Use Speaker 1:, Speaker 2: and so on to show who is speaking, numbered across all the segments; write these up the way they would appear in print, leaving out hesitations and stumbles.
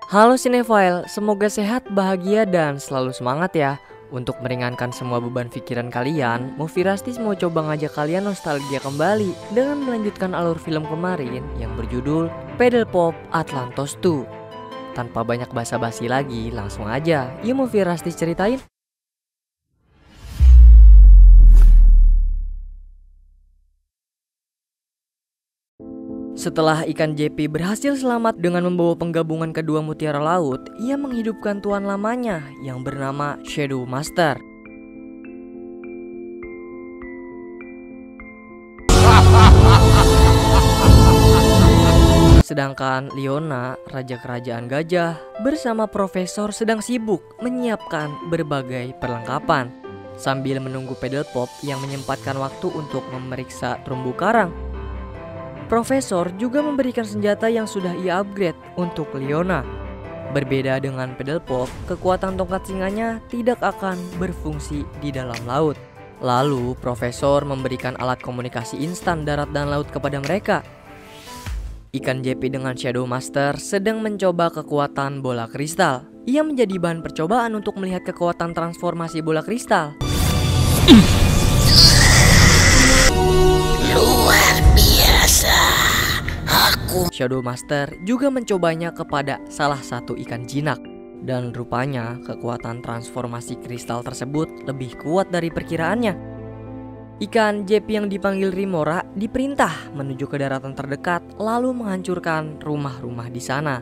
Speaker 1: Halo Cinefile, semoga sehat, bahagia, dan selalu semangat ya. Untuk meringankan semua beban pikiran kalian, Movie Rastis mau coba ngajak kalian nostalgia kembali dengan melanjutkan alur film kemarin yang berjudul Pedal Pop Atlantos 2. Tanpa banyak basa-basi lagi, langsung aja, yuk Movie Rastis ceritain. Setelah ikan JP berhasil selamat dengan membawa penggabungan kedua mutiara laut, ia menghidupkan tuan lamanya yang bernama Shadow Master. Sedangkan Leona, Raja Kerajaan Gajah, bersama Profesor sedang sibuk menyiapkan berbagai perlengkapan sambil menunggu Pedal Pop yang menyempatkan waktu untuk memeriksa terumbu karang. Profesor juga memberikan senjata yang sudah ia upgrade untuk Leona. Berbeda dengan Pedal Pop, kekuatan tongkat singanya tidak akan berfungsi di dalam laut. Lalu, Profesor memberikan alat komunikasi instan darat dan laut kepada mereka. Ikan JP dengan Shadow Master sedang mencoba kekuatan bola kristal. Ia menjadi bahan percobaan untuk melihat kekuatan transformasi bola kristal.
Speaker 2: Luar biasa.
Speaker 1: Shadow Master juga mencobanya kepada salah satu ikan jinak. Dan rupanya kekuatan transformasi kristal tersebut lebih kuat dari perkiraannya. Ikan JP yang dipanggil Rimora diperintah menuju ke daratan terdekat lalu menghancurkan rumah-rumah di sana.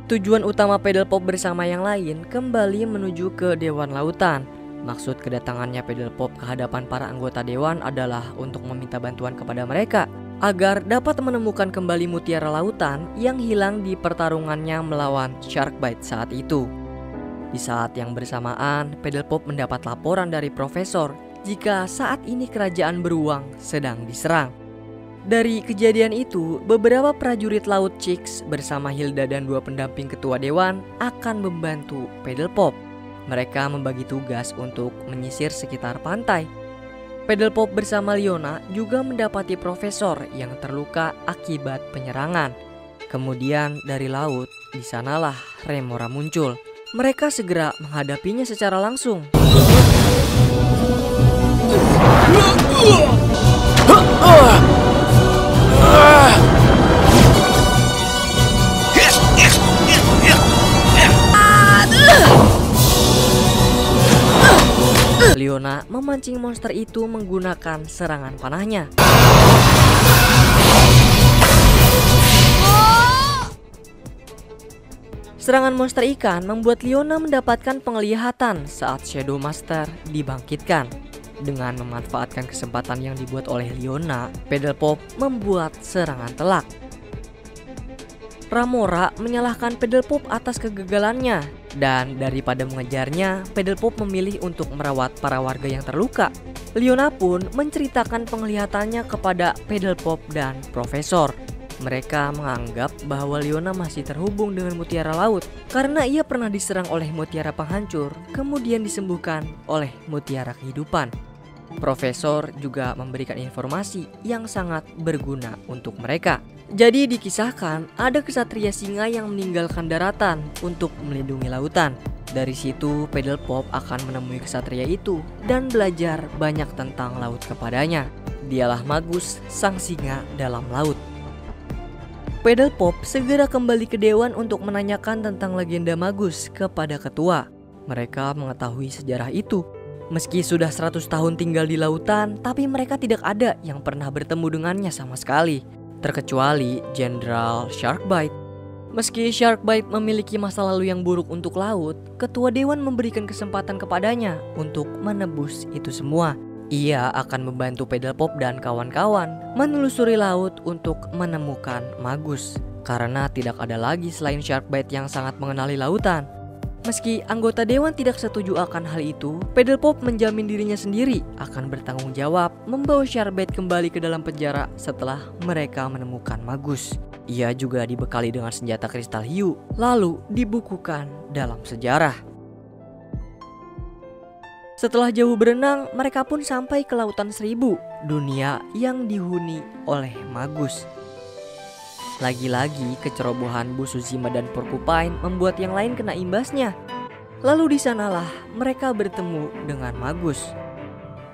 Speaker 1: Tujuan utama Pedal Pop bersama yang lain kembali menuju ke Dewan Lautan. Maksud kedatangannya Pedal Pop ke hadapan para anggota Dewan adalah untuk meminta bantuan kepada mereka agar dapat menemukan kembali mutiara lautan yang hilang di pertarungannya melawan Sharkbite saat itu. Di saat yang bersamaan, Pedal Pop mendapat laporan dari Profesor jika saat ini kerajaan beruang sedang diserang. Dari kejadian itu, beberapa prajurit laut Chicks bersama Hilda dan dua pendamping ketua dewan akan membantu Pedal Pop. Mereka membagi tugas untuk menyisir sekitar pantai. Pedal Pop bersama Leona juga mendapati Profesor yang terluka akibat penyerangan. Kemudian dari laut, di sanalah Remora muncul. Mereka segera menghadapinya secara langsung. Leona memancing monster itu menggunakan serangan panahnya. Serangan monster ikan membuat Leona mendapatkan penglihatan saat Shadow Master dibangkitkan. Dengan memanfaatkan kesempatan yang dibuat oleh Leona, Pedal Pop membuat serangan telak. Ramora menyalahkan Pedal Pop atas kegagalannya, dan daripada mengejarnya, Pedal Pop memilih untuk merawat para warga yang terluka. Leona pun menceritakan penglihatannya kepada Pedal Pop dan Profesor. Mereka menganggap bahwa Leona masih terhubung dengan mutiara laut karena ia pernah diserang oleh mutiara penghancur, kemudian disembuhkan oleh mutiara kehidupan. Profesor juga memberikan informasi yang sangat berguna untuk mereka. Jadi dikisahkan ada kesatria singa yang meninggalkan daratan untuk melindungi lautan. Dari situ Pedal Pop akan menemui kesatria itu dan belajar banyak tentang laut kepadanya. Dialah Magus, sang singa dalam laut. Pedal Pop segera kembali ke dewan untuk menanyakan tentang legenda Magus kepada ketua. Mereka mengetahui sejarah itu. Meski sudah 100 tahun tinggal di lautan, tapi mereka tidak ada yang pernah bertemu dengannya sama sekali, terkecuali Jenderal Sharkbite. Meski Sharkbite memiliki masa lalu yang buruk untuk laut, ketua dewan memberikan kesempatan kepadanya untuk menebus itu semua. Ia akan membantu Pedal Pop dan kawan-kawan menelusuri laut untuk menemukan Magus, karena tidak ada lagi selain Sharkbite yang sangat mengenali lautan. Meski anggota dewan tidak setuju akan hal itu, Pedal Pop menjamin dirinya sendiri akan bertanggung jawab membawa Sharkbite kembali ke dalam penjara setelah mereka menemukan Magus. Ia juga dibekali dengan senjata kristal hiu, lalu dibukukan dalam sejarah. Setelah jauh berenang, mereka pun sampai ke Lautan Seribu dunia yang dihuni oleh Magus. Lagi-lagi kecerobohan Bu Suzima dan Porcupine membuat yang lain kena imbasnya. Lalu di sanalah mereka bertemu dengan Magus.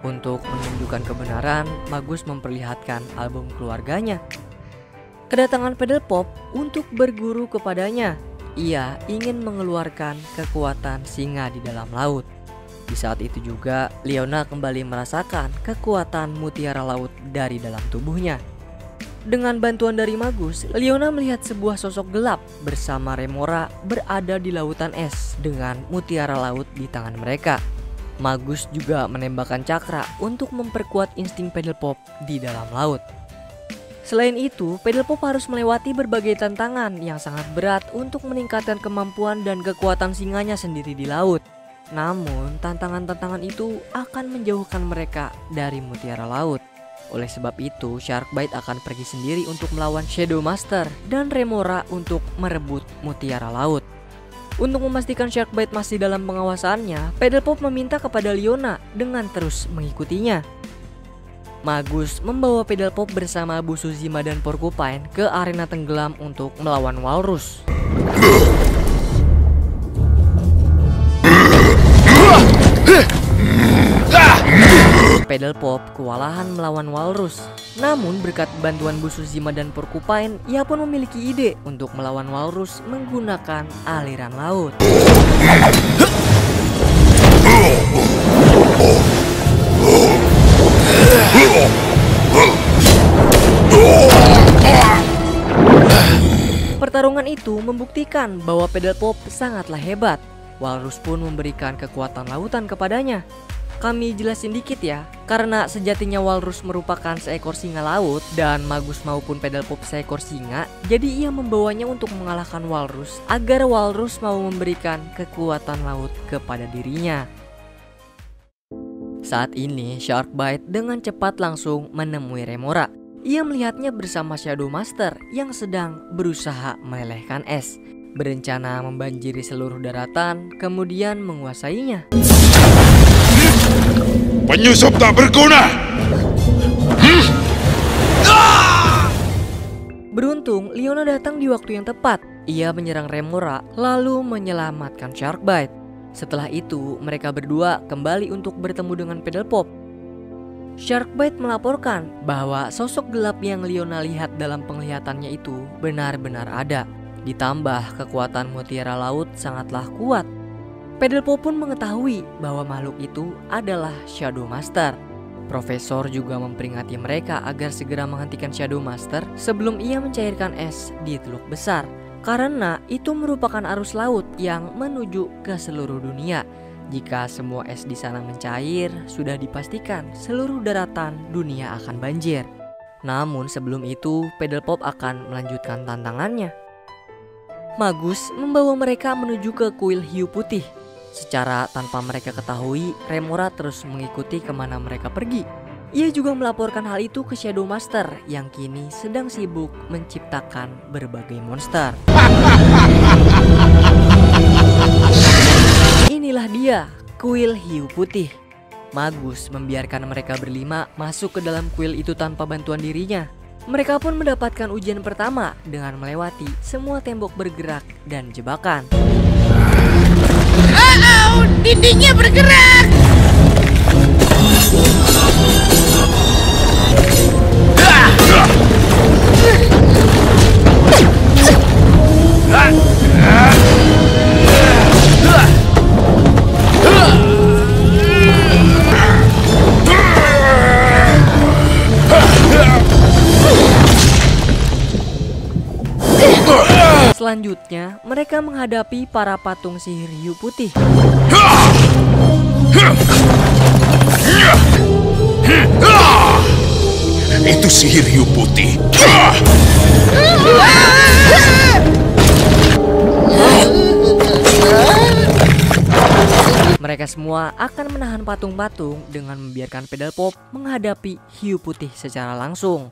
Speaker 1: Untuk menunjukkan kebenaran, Magus memperlihatkan album keluarganya. Kedatangan Paddlepop untuk berguru kepadanya. Ia ingin mengeluarkan kekuatan singa di dalam laut. Di saat itu juga, Leona kembali merasakan kekuatan mutiara laut dari dalam tubuhnya. Dengan bantuan dari Magus, Leona melihat sebuah sosok gelap bersama Remora berada di lautan es dengan mutiara laut di tangan mereka. Magus juga menembakkan cakra untuk memperkuat insting Paddlepop di dalam laut. Selain itu, Paddlepop harus melewati berbagai tantangan yang sangat berat untuk meningkatkan kemampuan dan kekuatan singanya sendiri di laut. Namun, tantangan-tantangan itu akan menjauhkan mereka dari mutiara laut. Oleh sebab itu, Sharkbite akan pergi sendiri untuk melawan Shadow Master dan Remora untuk merebut mutiara laut. Untuk memastikan Sharkbite masih dalam pengawasannya, Paddlepop meminta kepada Leona dengan terus mengikutinya. Magus membawa Paddlepop bersama Bu Suzima dan Porcupine ke arena tenggelam untuk melawan Walrus. Paddlepop kewalahan melawan Walrus. Namun berkat bantuan Bu Suzima dan Porcupine, ia pun memiliki ide untuk melawan Walrus menggunakan aliran laut. Pertarungan itu membuktikan bahwa Paddlepop sangatlah hebat. Walrus pun memberikan kekuatan lautan kepadanya. Kami jelasin dikit ya, karena sejatinya Walrus merupakan seekor singa laut dan Magus maupun Paddlepop seekor singa, jadi ia membawanya untuk mengalahkan Walrus agar Walrus mau memberikan kekuatan laut kepada dirinya. Saat ini Sharkbite dengan cepat langsung menemui Remora. Ia melihatnya bersama Shadow Master yang sedang berusaha melelehkan es, berencana membanjiri seluruh daratan kemudian menguasainya.
Speaker 3: Penyusup tak berguna.
Speaker 1: Beruntung Leona datang di waktu yang tepat. Ia menyerang Remora lalu menyelamatkan Sharkbite. Setelah itu mereka berdua kembali untuk bertemu dengan Paddlepop. Sharkbite melaporkan bahwa sosok gelap yang Leona lihat dalam penglihatannya itu benar-benar ada. Ditambah kekuatan mutiara laut sangatlah kuat. Paddlepop pun mengetahui bahwa makhluk itu adalah Shadow Master. Profesor juga memperingati mereka agar segera menghentikan Shadow Master sebelum ia mencairkan es di Teluk Besar. Karena itu merupakan arus laut yang menuju ke seluruh dunia. Jika semua es di sana mencair, sudah dipastikan seluruh daratan dunia akan banjir. Namun sebelum itu, Paddlepop akan melanjutkan tantangannya. Magus membawa mereka menuju ke kuil hiu putih. Secara tanpa mereka ketahui, Remora terus mengikuti kemana mereka pergi. Ia juga melaporkan hal itu ke Shadow Master yang kini sedang sibuk menciptakan berbagai monster. Inilah dia, kuil hiu putih. Magus membiarkan mereka berlima masuk ke dalam kuil itu tanpa bantuan dirinya. Mereka pun mendapatkan ujian pertama dengan melewati semua tembok bergerak dan jebakan.
Speaker 2: Dindingnya bergerak.
Speaker 1: Selanjutnya, mereka menghadapi para patung sihir hiu putih.
Speaker 3: Itu sihir hiu putih.
Speaker 1: Mereka semua akan menahan patung-patung dengan membiarkan Paddlepop menghadapi hiu putih secara langsung.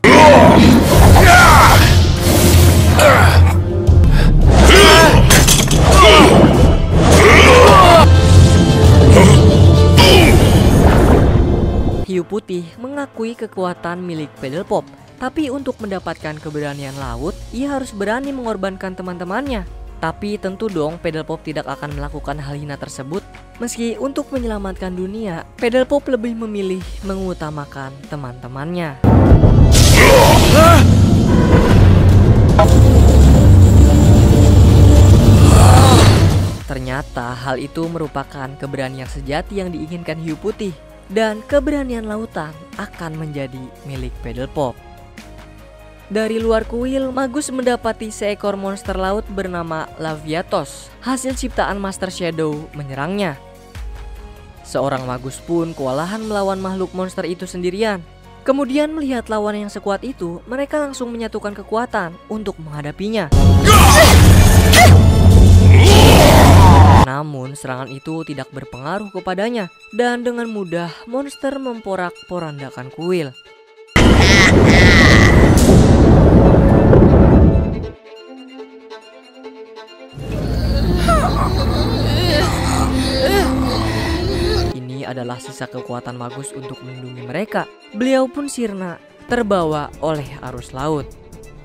Speaker 1: Hiu Putih mengakui kekuatan milik Pedal Pop. Tapi untuk mendapatkan keberanian laut, ia harus berani mengorbankan teman-temannya. Tapi tentu dong Pedal Pop tidak akan melakukan hal hina tersebut. Meski untuk menyelamatkan dunia, Pedal Pop lebih memilih mengutamakan teman-temannya. Ternyata hal itu merupakan keberanian sejati yang diinginkan Hiu Putih. Dan keberanian lautan akan menjadi milik Pedal Pop. Dari luar kuil, Magus mendapati seekor monster laut bernama Laviatos. Hasil ciptaan Master Shadow menyerangnya. Seorang Magus pun kewalahan melawan makhluk monster itu sendirian. Kemudian melihat lawan yang sekuat itu, mereka langsung menyatukan kekuatan untuk menghadapinya. Namun serangan itu tidak berpengaruh kepadanya dan dengan mudah monster memporak-porandakan kuil. Ini adalah sisa kekuatan Magus untuk melindungi mereka. Beliau pun sirna, terbawa oleh arus laut.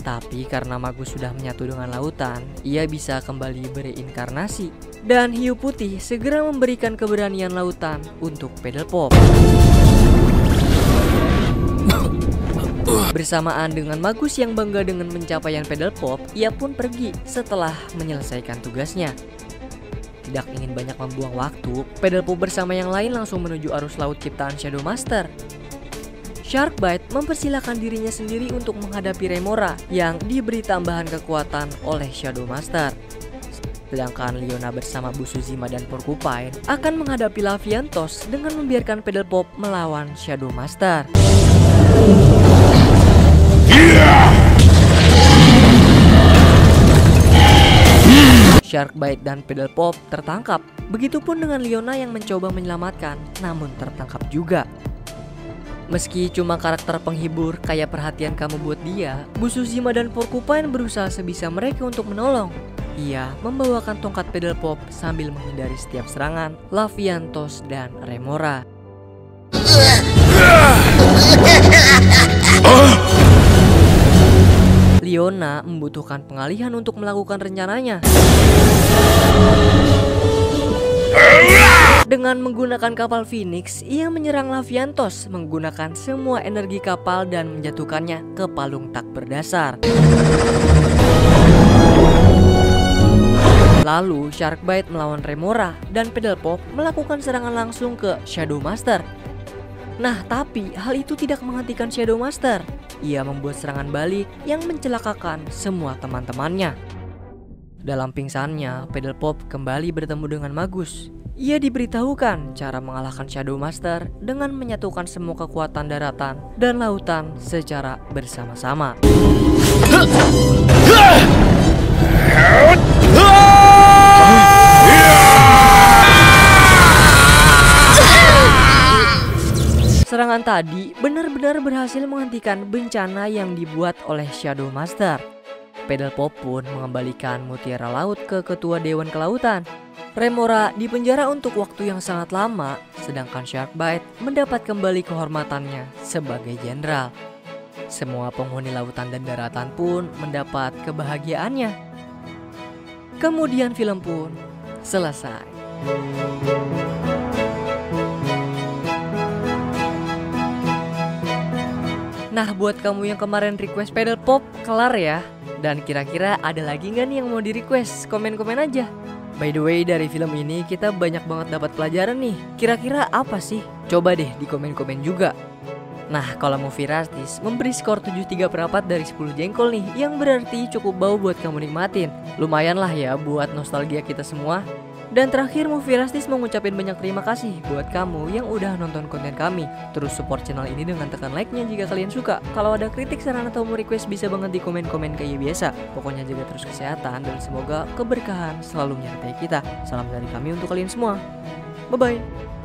Speaker 1: Tapi karena Magus sudah menyatu dengan lautan, ia bisa kembali bereinkarnasi. Dan Hiu Putih segera memberikan keberanian lautan untuk Pedal Pop. Bersamaan dengan Magus yang bangga dengan pencapaian Pedal Pop, ia pun pergi setelah menyelesaikan tugasnya. Tidak ingin banyak membuang waktu, Pedal Pop bersama yang lain langsung menuju arus laut ciptaan Shadow Master. Sharkbite mempersilahkan dirinya sendiri untuk menghadapi Remora yang diberi tambahan kekuatan oleh Shadow Master. Sedangkan Leona bersama Busuzima dan Porcupine akan menghadapi Laviantos dengan membiarkan Pedal Pop melawan Shadow Master. Sharkbite dan Pedal Pop tertangkap. Begitupun dengan Leona yang mencoba menyelamatkan, namun tertangkap juga. Meski cuma karakter penghibur kayak perhatian kamu buat dia, Busuzima dan Porcupine berusaha sebisa mereka untuk menolong. Ia membawakan tongkat Pedal Pop sambil menghindari setiap serangan Laviantos dan Remora. Leona membutuhkan pengalihan untuk melakukan rencananya. Dengan menggunakan kapal Phoenix, ia menyerang Laviantos menggunakan semua energi kapal dan menjatuhkannya ke palung tak berdasar. Lalu Sharkbite melawan Remora dan Pedal Pop melakukan serangan langsung ke Shadow Master. Nah, tapi hal itu tidak menghentikan Shadow Master. Ia membuat serangan balik yang mencelakakan semua teman-temannya. Dalam pingsannya, Pedal Pop kembali bertemu dengan Magus. Ia diberitahukan cara mengalahkan Shadow Master dengan menyatukan semua kekuatan daratan dan lautan secara bersama-sama. Serangan tadi benar-benar berhasil menghentikan bencana yang dibuat oleh Shadow Master. Pedal Pop pun mengembalikan Mutiara Laut ke Ketua Dewan Kelautan. Remora dipenjara untuk waktu yang sangat lama, sedangkan Sharkbite mendapat kembali kehormatannya sebagai jenderal. Semua penghuni lautan dan daratan pun mendapat kebahagiaannya. Kemudian film pun selesai. Nah, buat kamu yang kemarin request Pedal Pop, kelar ya. Dan kira-kira ada lagi nggak nih yang mau di request? Komen-komen aja. By the way, dari film ini kita banyak banget dapat pelajaran nih. Kira-kira apa sih? Coba deh di komen-komen juga. Nah, kalau Movie Rastis memberi skor 7,3/4 dari 10 jengkol nih, yang berarti cukup bau buat kamu nikmatin. Lumayan lah ya buat nostalgia kita semua. Dan terakhir, Movie Rastis mengucapin banyak terima kasih buat kamu yang udah nonton konten kami. Terus support channel ini dengan tekan like-nya jika kalian suka. Kalau ada kritik, saran, atau mau request bisa banget di komen-komen kayak biasa. Pokoknya jaga terus kesehatan dan semoga keberkahan selalu menyertai kita. Salam dari kami untuk kalian semua. Bye-bye.